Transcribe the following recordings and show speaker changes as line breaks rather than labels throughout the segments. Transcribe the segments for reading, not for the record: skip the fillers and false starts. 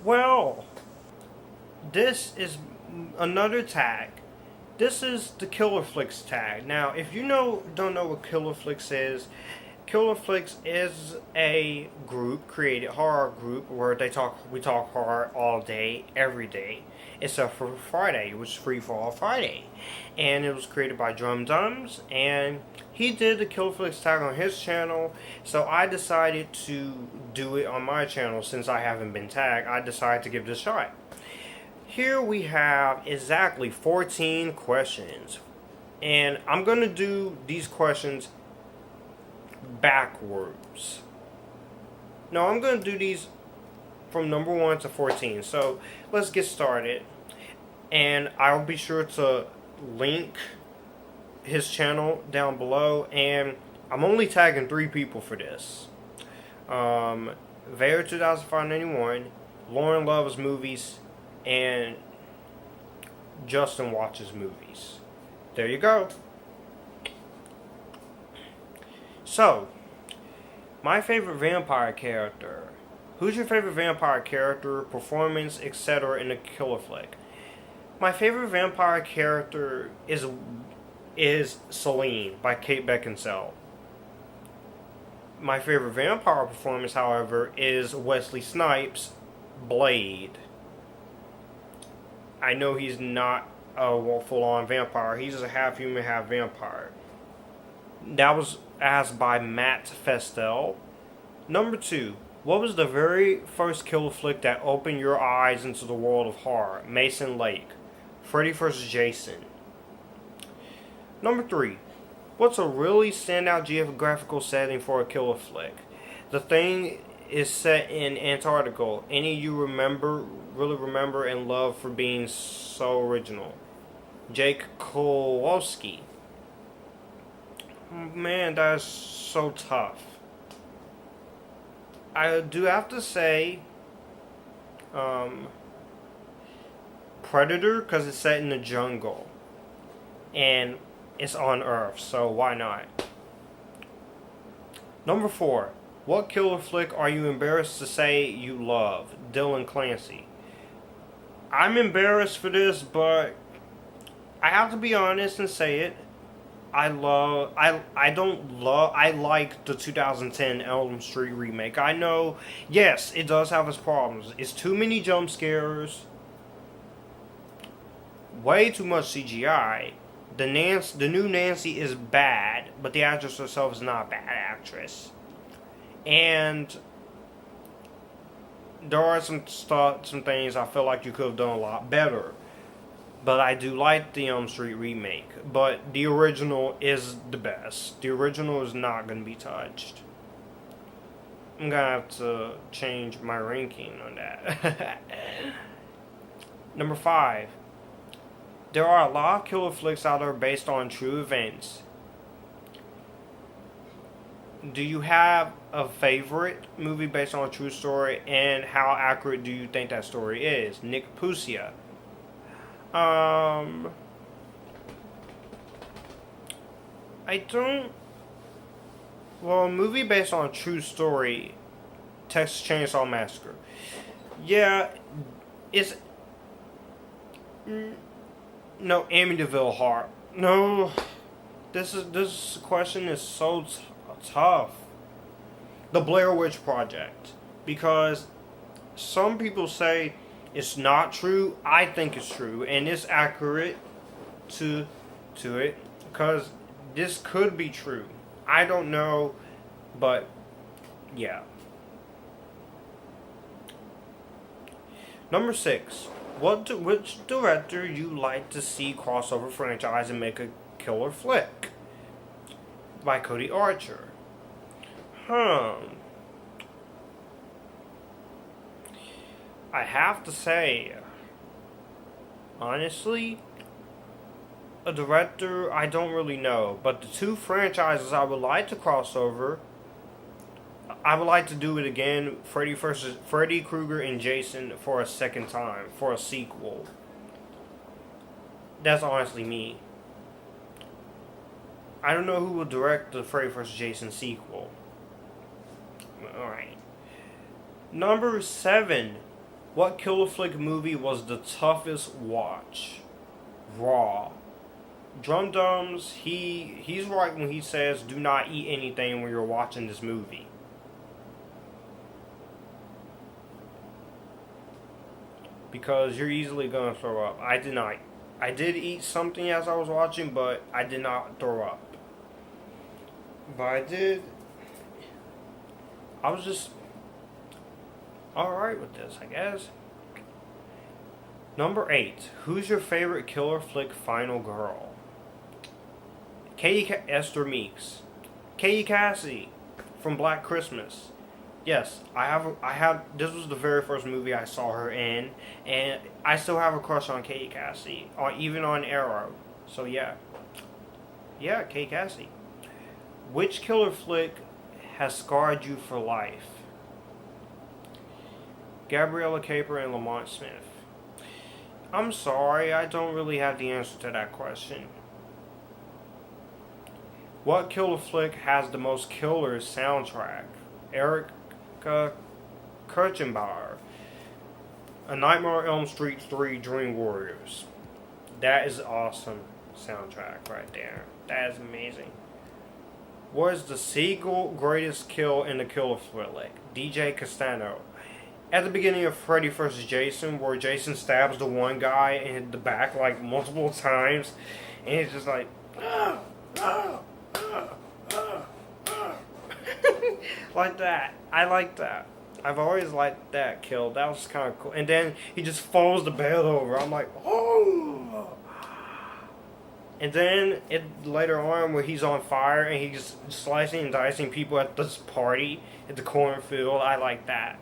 Well, this is another tag. This is the Killer Flicks tag. Now, if you don't know what Killer Flicks is, Killer Flicks is a horror group where we talk horror all day, every day, except for Friday, which is Free for All Friday, and it was created by Drumdums, and he did the Killer Flicks tag on his channel, so I decided to do it on my channel since I haven't been tagged. I decided to give it a shot. Here we have exactly 14 questions, and I'm gonna do these questions backwards. No, I'm going to do these from number 1 to 14. So let's get started. And I'll be sure to link his channel down below. And I'm only tagging 3 people for this. Vader 2591, Lauren loves movies, and Justin watches movies. There you go. So, my favorite vampire character. Who's your favorite vampire character, performance, etc. in a killer flick? My favorite vampire character is Celine by Kate Beckinsale. My favorite vampire performance, however, is Wesley Snipes' Blade. I know he's not a full-on vampire. He's a half human, half vampire. That was asked by Matt Festle. Number 2. What was the very first killer flick that opened your eyes into the world of horror? Mason Lake. Freddy vs. Jason. Number 3. What's a really standout geographical setting for a killer flick? The Thing is set in Antarctica. Any you really remember and love for being so original? Jake Kulkowski. Man, that is so tough. I do have to say Predator, because it's set in the jungle and it's on Earth, so why not? Number 4. What killer flick are you embarrassed to say you love? Dylan Clancy. I'm embarrassed for this, but I have to be honest and say it. I like the 2010 Elm Street remake. I know, yes, it does have its problems. It's too many jump scares, way too much CGI. The new Nancy is bad, but the actress herself is not a bad actress. And there are some things I feel like you could have done a lot better. But I do like the Elm Street remake. But the original is the best. The original is not going to be touched. I'm going to have to change my ranking on that. Number 5. There are a lot of killer flicks out there based on true events. Do you have a favorite movie based on a true story? And how accurate do you think that story is? Nick Puccia. I don't... Well, a movie based on a true story, Texas Chainsaw Massacre. Yeah, it's... No, Amityville Horror. No, this question is so tough. The Blair Witch Project. Because some people say it's not true. I think it's true, and it's accurate to it, because this could be true. I don't know, but yeah. Number 6. Which director you like to see crossover franchise and make a killer flick? By Cody Archer. I have to say, honestly, a director I don't really know, but the 2 franchises I would like to cross over, I would like to do it again, Freddy Krueger and Jason, for a second time, for a sequel. That's honestly me. I don't know who will direct the Freddy vs. Jason sequel. Alright. Number 7. What killer flick movie was the toughest watch? Raw. Drumdums, he's right when he says do not eat anything when you're watching this movie. Because you're easily going to throw up. I did not. I did eat something as I was watching, but I did not throw up. But I was just alright with this, I guess. Number 8. Who's your favorite killer flick final girl? Esther Meeks. Katie Cassie from Black Christmas. Yes, this was the very first movie I saw her in, and I still have a crush on Katie Cassie, even on Arrow. So yeah. Yeah, Katie Cassie. Which killer flick has scarred you for life? Gabriella Caper and Lamont Smith. I'm sorry, I don't really have the answer to that question. What killer flick has the most killer soundtrack? Erica Kirchenbauer. A Nightmare on Elm Street 3 Dream Warriors. That is awesome soundtrack right there. That is amazing. What is the single greatest kill in the killer flick? DJ Castano. At the beginning of Freddy vs. Jason, where Jason stabs the one guy in the back like multiple times, and it's just like, like that. I like that. I've always liked that kill. That was kind of cool. And then he just folds the bed over. I'm like, oh. And then later on, where he's on fire and he's slicing and dicing people at this party at the cornfield, I like that.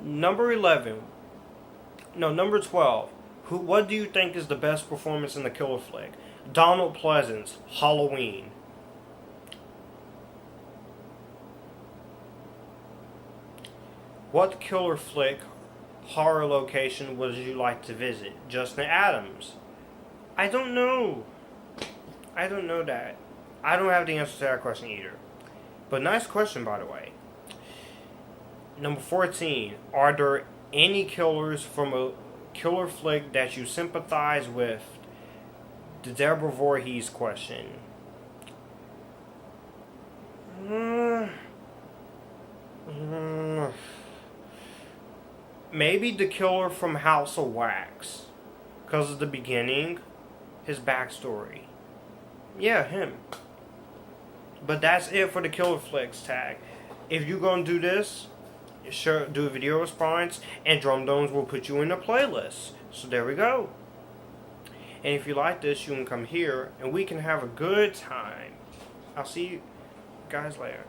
Number 12. What do you think is the best performance in the killer flick? Donald Pleasance, Halloween. What killer flick horror location would you like to visit? Justin Adams. I don't know. I don't know that. I don't have the answer to that question either. But nice question, by the way. Number 14. Are there any killers from a killer flick that you sympathize with? The Deborah Voorhees question. Maybe the killer from House of Wax. Because of the beginning. His backstory. Yeah, him. But that's it for the killer flicks tag. If you're going to do this, sure, do a video response, and Drumdums will put you in a playlist. So there we go. And if you like this, you can come here, and we can have a good time. I'll see you guys later.